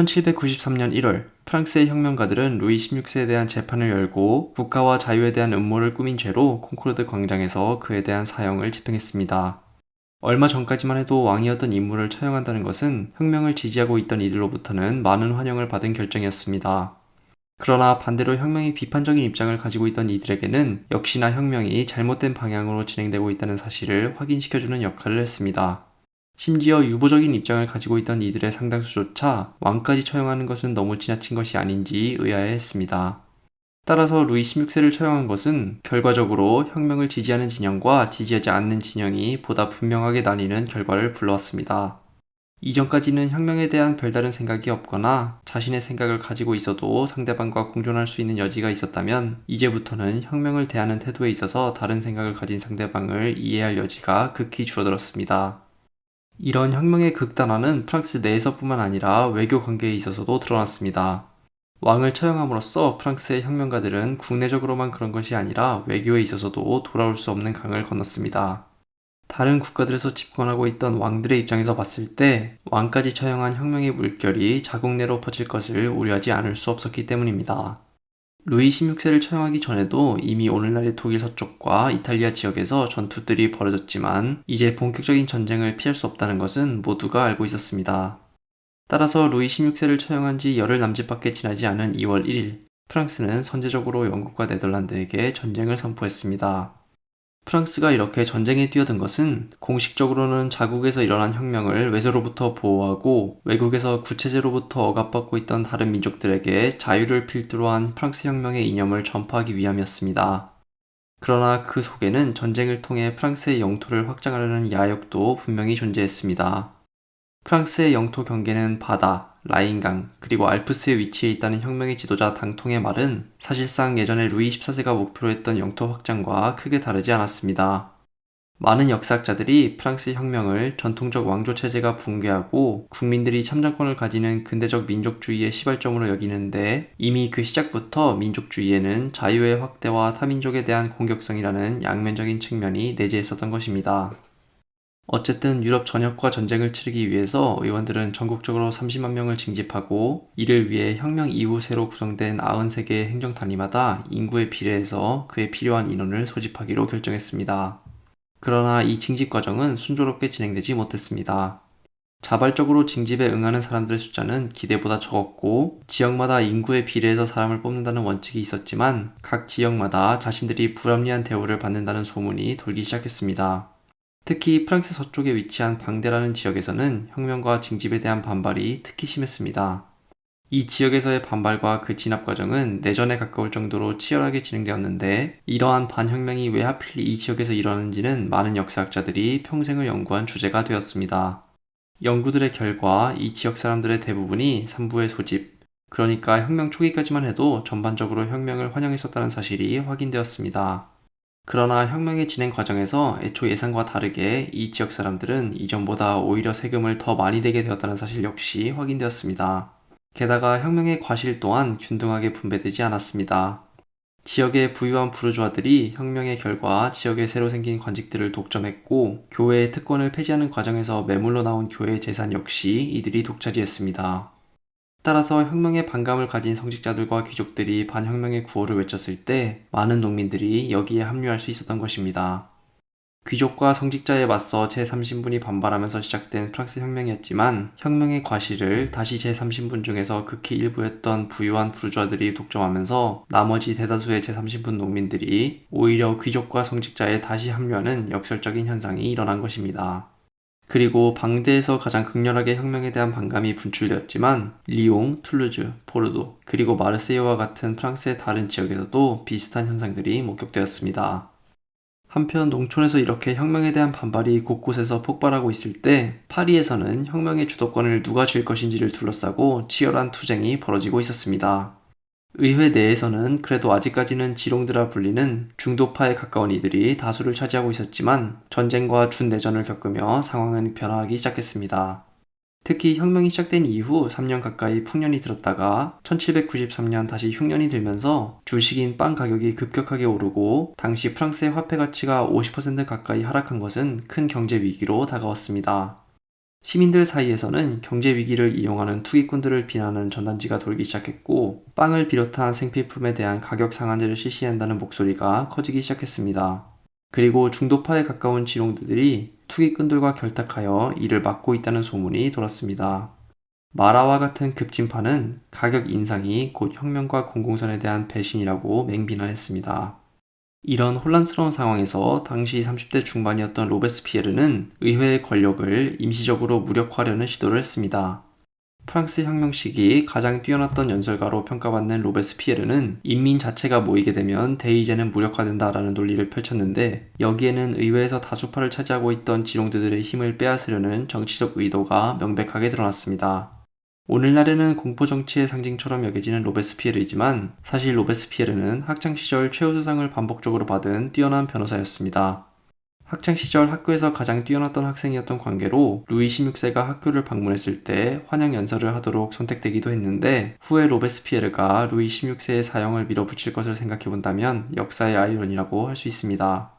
1793년 1월, 프랑스의 혁명가들은 루이 16세에 대한 재판을 열고 국가와 자유에 대한 음모를 꾸민 죄로 콩코르드 광장에서 그에 대한 사형을 집행했습니다. 얼마 전까지만 해도 왕이었던 인물을 처형한다는 것은 혁명을 지지하고 있던 이들로부터는 많은 환영을 받은 결정이었습니다. 그러나 반대로 혁명에 비판적인 입장을 가지고 있던 이들에게는 역시나 혁명이 잘못된 방향으로 진행되고 있다는 사실을 확인시켜주는 역할을 했습니다. 심지어 유보적인 입장을 가지고 있던 이들의 상당수조차 왕까지 처형하는 것은 너무 지나친 것이 아닌지 의아해했습니다. 따라서 루이 16세를 처형한 것은 결과적으로 혁명을 지지하는 진영과 지지하지 않는 진영이 보다 분명하게 나뉘는 결과를 불러왔습니다. 이전까지는 혁명에 대한 별다른 생각이 없거나 자신의 생각을 가지고 있어도 상대방과 공존할 수 있는 여지가 있었다면, 이제부터는 혁명을 대하는 태도에 있어서 다른 생각을 가진 상대방을 이해할 여지가 극히 줄어들었습니다. 이런 혁명의 극단화는 프랑스 내에서뿐만 아니라 외교 관계에 있어서도 드러났습니다. 왕을 처형함으로써 프랑스의 혁명가들은 국내적으로만 그런 것이 아니라 외교에 있어서도 돌아올 수 없는 강을 건넜습니다. 다른 국가들에서 집권하고 있던 왕들의 입장에서 봤을 때 왕까지 처형한 혁명의 물결이 자국 내로 퍼질 것을 우려하지 않을 수 없었기 때문입니다. 루이 16세를 처형하기 전에도 이미 오늘날의 독일 서쪽과 이탈리아 지역에서 전투들이 벌어졌지만 이제 본격적인 전쟁을 피할 수 없다는 것은 모두가 알고 있었습니다. 따라서 루이 16세를 처형한 지 열흘 남짓밖에 지나지 않은 2월 1일, 프랑스는 선제적으로 영국과 네덜란드에게 전쟁을 선포했습니다. 프랑스가 이렇게 전쟁에 뛰어든 것은 공식적으로는 자국에서 일어난 혁명을 외세로부터 보호하고 외국에서 구체제로부터 억압받고 있던 다른 민족들에게 자유를 필두로 한 프랑스 혁명의 이념을 전파하기 위함이었습니다. 그러나 그 속에는 전쟁을 통해 프랑스의 영토를 확장하려는 야욕도 분명히 존재했습니다. 프랑스의 영토 경계는 바다, 라인강, 그리고 알프스에 위치해 있다는 혁명의 지도자 당통의 말은 사실상 예전에 루이 14세가 목표로 했던 영토 확장과 크게 다르지 않았습니다. 많은 역사학자들이 프랑스 혁명을 전통적 왕조 체제가 붕괴하고 국민들이 참정권을 가지는 근대적 민족주의의 시발점으로 여기는데, 이미 그 시작부터 민족주의에는 자유의 확대와 타민족에 대한 공격성이라는 양면적인 측면이 내재했었던 것입니다. 어쨌든 유럽 전역과 전쟁을 치르기 위해서 의원들은 전국적으로 30만 명을 징집하고, 이를 위해 혁명 이후 새로 구성된 93개의 행정단위마다 인구에 비례해서 그에 필요한 인원을 소집하기로 결정했습니다. 그러나 이 징집 과정은 순조롭게 진행되지 못했습니다. 자발적으로 징집에 응하는 사람들의 숫자는 기대보다 적었고, 지역마다 인구에 비례해서 사람을 뽑는다는 원칙이 있었지만 각 지역마다 자신들이 불합리한 대우를 받는다는 소문이 돌기 시작했습니다. 특히 프랑스 서쪽에 위치한 방데라는 지역에서는 혁명과 징집에 대한 반발이 특히 심했습니다. 이 지역에서의 반발과 그 진압 과정은 내전에 가까울 정도로 치열하게 진행되었는데, 이러한 반혁명이 왜 하필 이 지역에서 일어나는지는 많은 역사학자들이 평생을 연구한 주제가 되었습니다. 연구들의 결과 이 지역 사람들의 대부분이 삼부의 소집, 그러니까 혁명 초기까지만 해도 전반적으로 혁명을 환영했었다는 사실이 확인되었습니다. 그러나 혁명의 진행 과정에서 애초 예상과 다르게 이 지역 사람들은 이전보다 오히려 세금을 더 많이 내게 되었다는 사실 역시 확인되었습니다. 게다가 혁명의 과실 또한 균등하게 분배되지 않았습니다. 지역의 부유한 부르주아들이 혁명의 결과 지역에 새로 생긴 관직들을 독점했고, 교회의 특권을 폐지하는 과정에서 매물로 나온 교회의 재산 역시 이들이 독차지했습니다. 따라서 혁명에 반감을 가진 성직자들과 귀족들이 반혁명의 구호를 외쳤을 때 많은 농민들이 여기에 합류할 수 있었던 것입니다. 귀족과 성직자에 맞서 제3신분이 반발하면서 시작된 프랑스 혁명이었지만, 혁명의 과실을 다시 제3신분 중에서 극히 일부였던 부유한 부르주아들이 독점하면서 나머지 대다수의 제3신분 농민들이 오히려 귀족과 성직자에 다시 합류하는 역설적인 현상이 일어난 것입니다. 그리고 방대에서 가장 극렬하게 혁명에 대한 반감이 분출되었지만 리옹, 툴루즈, 포르도, 그리고 마르세유와 같은 프랑스의 다른 지역에서도 비슷한 현상들이 목격되었습니다. 한편 농촌에서 이렇게 혁명에 대한 반발이 곳곳에서 폭발하고 있을 때, 파리에서는 혁명의 주도권을 누가 쥘 것인지를 둘러싸고 치열한 투쟁이 벌어지고 있었습니다. 의회 내에서는 그래도 아직까지는 지롱드라 불리는 중도파에 가까운 이들이 다수를 차지하고 있었지만, 전쟁과 준내전을 겪으며 상황은 변화하기 시작했습니다. 특히 혁명이 시작된 이후 3년 가까이 풍년이 들었다가 1793년 다시 흉년이 들면서 주식인 빵 가격이 급격하게 오르고, 당시 프랑스의 화폐 가치가 50% 가까이 하락한 것은 큰 경제 위기로 다가왔습니다. 시민들 사이에서는 경제 위기를 이용하는 투기꾼들을 비난하는 전단지가 돌기 시작했고, 빵을 비롯한 생필품에 대한 가격 상한제를 실시해야 한다는 목소리가 커지기 시작했습니다. 그리고 중도파에 가까운 지롱들이 투기꾼들과 결탁하여 이를 막고 있다는 소문이 돌았습니다. 마라와 같은 급진파는 가격 인상이 곧 혁명과 공공선에 대한 배신이라고 맹비난했습니다. 이런 혼란스러운 상황에서 당시 30대 중반이었던 로베스피에르는 의회의 권력을 임시적으로 무력화하려는 시도를 했습니다. 프랑스 혁명 시기 가장 뛰어났던 연설가로 평가받는 로베스피에르는 인민 자체가 모이게 되면 대의제는 무력화된다라는 논리를 펼쳤는데, 여기에는 의회에서 다수파를 차지하고 있던 지롱들의 힘을 빼앗으려는 정치적 의도가 명백하게 드러났습니다. 오늘날에는 공포정치의 상징처럼 여겨지는 로베스피에르이지만, 사실 로베스피에르는 학창시절 최우수상을 반복적으로 받은 뛰어난 변호사였습니다. 학창시절 학교에서 가장 뛰어났던 학생이었던 관계로 루이 16세가 학교를 방문했을 때 환영 연설을 하도록 선택되기도 했는데, 후에 로베스피에르가 루이 16세의 사형을 밀어붙일 것을 생각해본다면 역사의 아이러니라고 할 수 있습니다.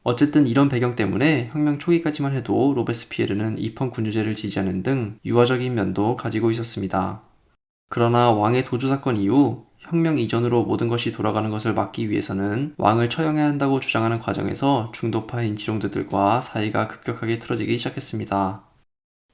어쨌든 이런 배경 때문에 혁명 초기까지만 해도 로베스피에르는 입헌 군주제를 지지하는 등 유화적인 면도 가지고 있었습니다. 그러나 왕의 도주 사건 이후 혁명 이전으로 모든 것이 돌아가는 것을 막기 위해서는 왕을 처형해야 한다고 주장하는 과정에서 중도파인 지롱드들과 사이가 급격하게 틀어지기 시작했습니다.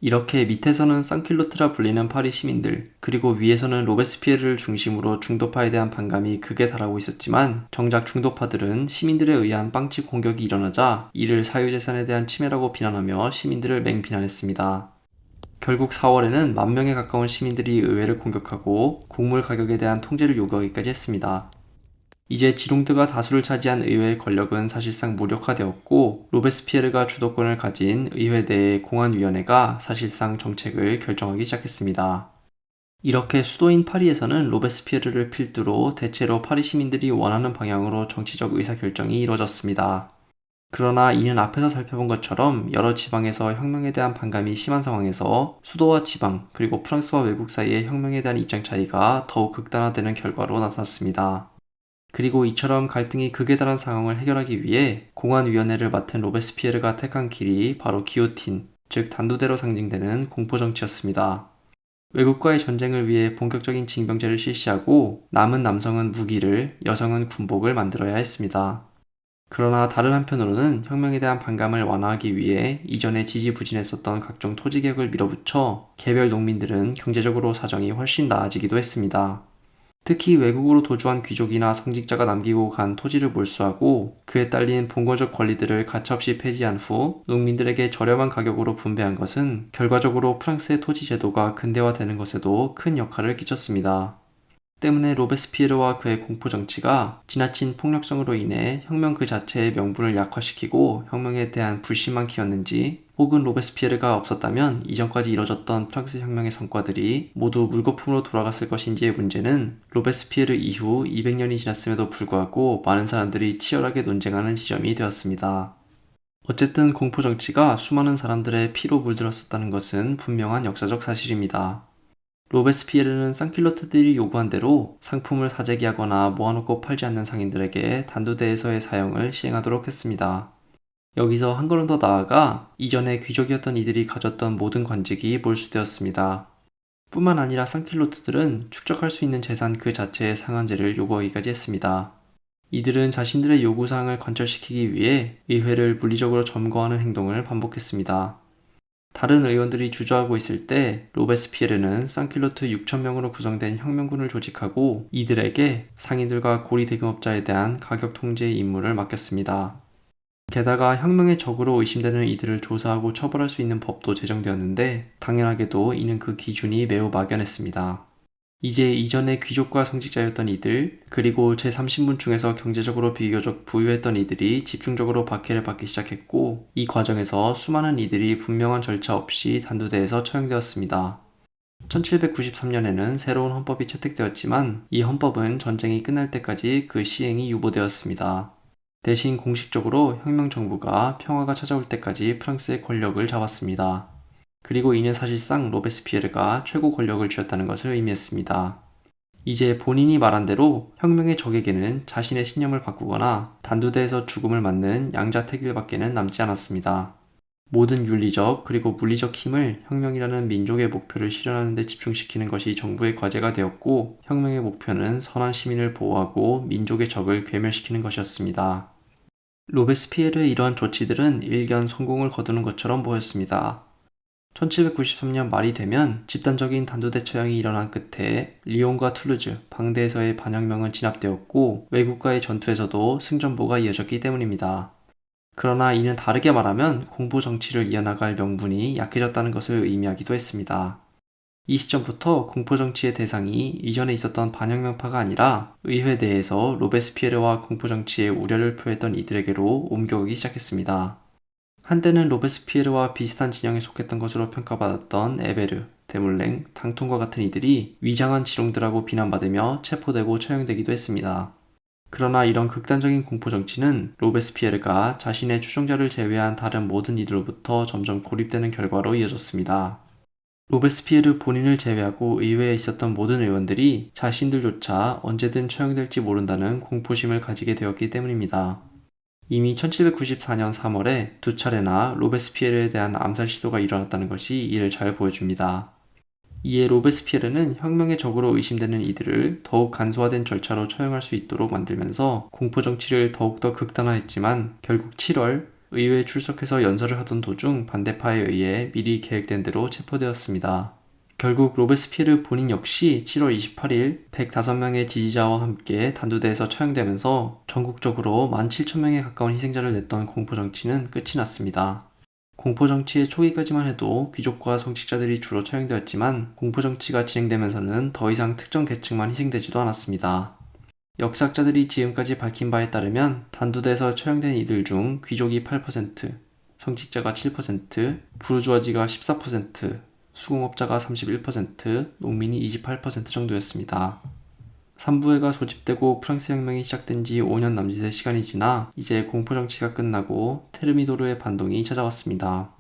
이렇게 밑에서는 쌍킬로트라 불리는 파리 시민들, 그리고 위에서는 로베스피에르를 중심으로 중도파에 대한 반감이 극에 달하고 있었지만, 정작 중도파들은 시민들에 의한 빵집 공격이 일어나자 이를 사유재산에 대한 침해라고 비난하며 시민들을 맹비난했습니다. 결국 4월에는 10,000명에 가까운 시민들이 의회를 공격하고 곡물 가격에 대한 통제를 요구하기까지 했습니다. 이제 지롱드가 다수를 차지한 의회의 권력은 사실상 무력화되었고, 로베스피에르가 주도권을 가진 의회 내의 공안위원회가 사실상 정책을 결정하기 시작했습니다. 이렇게 수도인 파리에서는 로베스피에르를 필두로 대체로 파리 시민들이 원하는 방향으로 정치적 의사결정이 이루어졌습니다. 그러나 이는 앞에서 살펴본 것처럼 여러 지방에서 혁명에 대한 반감이 심한 상황에서 수도와 지방, 그리고 프랑스와 외국 사이의 혁명에 대한 입장 차이가 더욱 극단화되는 결과로 나타났습니다. 그리고 이처럼 갈등이 극에 달한 상황을 해결하기 위해 공안위원회를 맡은 로베스피에르가 택한 길이 바로 기요틴, 즉 단두대로 상징되는 공포정치였습니다. 외국과의 전쟁을 위해 본격적인 징병제를 실시하고 남은 남성은 무기를, 여성은 군복을 만들어야 했습니다. 그러나 다른 한편으로는 혁명에 대한 반감을 완화하기 위해 이전에 지지부진했었던 각종 토지개혁을 밀어붙여 개별 농민들은 경제적으로 사정이 훨씬 나아지기도 했습니다. 특히 외국으로 도주한 귀족이나 성직자가 남기고 간 토지를 몰수하고 그에 딸린 본거적 권리들을 가차없이 폐지한 후 농민들에게 저렴한 가격으로 분배한 것은 결과적으로 프랑스의 토지 제도가 근대화되는 것에도 큰 역할을 끼쳤습니다. 때문에 로베스피에르와 그의 공포정치가 지나친 폭력성으로 인해 혁명 그 자체의 명분을 약화시키고 혁명에 대한 불신만 키웠는지, 혹은 로베스피에르가 없었다면 이전까지 이뤄졌던 프랑스 혁명의 성과들이 모두 물거품으로 돌아갔을 것인지의 문제는 로베스피에르 이후 200년이 지났음에도 불구하고 많은 사람들이 치열하게 논쟁하는 지점이 되었습니다. 어쨌든 공포정치가 수많은 사람들의 피로 물들었었다는 것은 분명한 역사적 사실입니다. 로베스피에르는 쌍킬로트들이 요구한 대로 상품을 사재기하거나 모아놓고 팔지 않는 상인들에게 단두대에서의 사형을 시행하도록 했습니다. 여기서 한 걸음 더 나아가 이전에 귀족이었던 이들이 가졌던 모든 관직이 몰수되었습니다. 뿐만 아니라 쌍킬로트들은 축적할 수 있는 재산 그 자체의 상한제를 요구하기까지 했습니다. 이들은 자신들의 요구사항을 관철시키기 위해 의회를 물리적으로 점거하는 행동을 반복했습니다. 다른 의원들이 주저하고 있을 때 로베스피에르는 쌍킬로트 6,000명으로 구성된 혁명군을 조직하고 이들에게 상인들과 고리 대금업자에 대한 가격 통제의 임무를 맡겼습니다. 게다가 혁명의 적으로 의심되는 이들을 조사하고 처벌할 수 있는 법도 제정되었는데, 당연하게도 이는 그 기준이 매우 막연했습니다. 이제 이전에 귀족과 성직자였던 이들, 그리고 제30문 중에서 경제적으로 비교적 부유했던 이들이 집중적으로 박해를 받기 시작했고, 이 과정에서 수많은 이들이 분명한 절차 없이 단두대에서 처형되었습니다. 1793년에는 새로운 헌법이 채택되었지만 이 헌법은 전쟁이 끝날 때까지 그 시행이 유보되었습니다. 대신 공식적으로 혁명정부가 평화가 찾아올 때까지 프랑스의 권력을 잡았습니다. 그리고 이는 사실상 로베스피에르가 최고 권력을 쥐었다는 것을 의미했습니다. 이제 본인이 말한 대로 혁명의 적에게는 자신의 신념을 바꾸거나 단두대에서 죽음을 맞는 양자택일밖에는 남지 않았습니다. 모든 윤리적 그리고 물리적 힘을 혁명이라는 민족의 목표를 실현하는 데 집중시키는 것이 정부의 과제가 되었고, 혁명의 목표는 선한 시민을 보호하고 민족의 적을 괴멸시키는 것이었습니다. 로베스피에르의 이러한 조치들은 일견 성공을 거두는 것처럼 보였습니다. 1793년 말이 되면 집단적인 단두대 처형이 일어난 끝에 리옹과 툴루즈, 방대에서의 반혁명은 진압되었고 외국과의 전투에서도 승전보가 이어졌기 때문입니다. 그러나 이는 다르게 말하면 공포 정치를 이어나갈 명분이 약해졌다는 것을 의미하기도 했습니다. 이 시점부터 공포 정치의 대상이 이전에 있었던 반혁명파가 아니라 의회 내에서 로베스피에르와 공포 정치의 우려를 표했던 이들에게로 옮겨오기 시작했습니다. 한때는 로베스피에르와 비슷한 진영에 속했던 것으로 평가받았던 에베르, 데몰랭, 당통과 같은 이들이 위장한 지롱들하고 비난받으며 체포되고 처형되기도 했습니다. 그러나 이런 극단적인 공포 정치는 로베스피에르가 자신의 추종자를 제외한 다른 모든 이들로부터 점점 고립되는 결과로 이어졌습니다. 로베스피에르 본인을 제외하고 의회에 있었던 모든 의원들이 자신들조차 언제든 처형될지 모른다는 공포심을 가지게 되었기 때문입니다. 이미 1794년 3월에 두 차례나 로베스피에르에 대한 암살 시도가 일어났다는 것이 이를 잘 보여줍니다. 이에 로베스피에르는 혁명의 적으로 의심되는 이들을 더욱 간소화된 절차로 처형할 수 있도록 만들면서 공포정치를 더욱더 극단화했지만 결국 7월 의회에 출석해서 연설을 하던 도중 반대파에 의해 미리 계획된 대로 체포되었습니다. 결국 로베스피에르 본인 역시 7월 28일 105명의 지지자와 함께 단두대에서 처형되면서 전국적으로 17,000명에 가까운 희생자를 냈던 공포정치는 끝이 났습니다. 공포정치의 초기까지만 해도 귀족과 성직자들이 주로 처형되었지만 공포정치가 진행되면서는 더 이상 특정 계층만 희생되지도 않았습니다. 역사학자들이 지금까지 밝힌 바에 따르면 단두대에서 처형된 이들 중 귀족이 8%, 성직자가 7%, 부르주아지가 14%, 수공업자가 31%, 농민이 28% 정도였습니다. 삼부회가 소집되고 프랑스 혁명이 시작된 지 5년 남짓의 시간이 지나 이제 공포정치가 끝나고 테르미도르의 반동이 찾아왔습니다.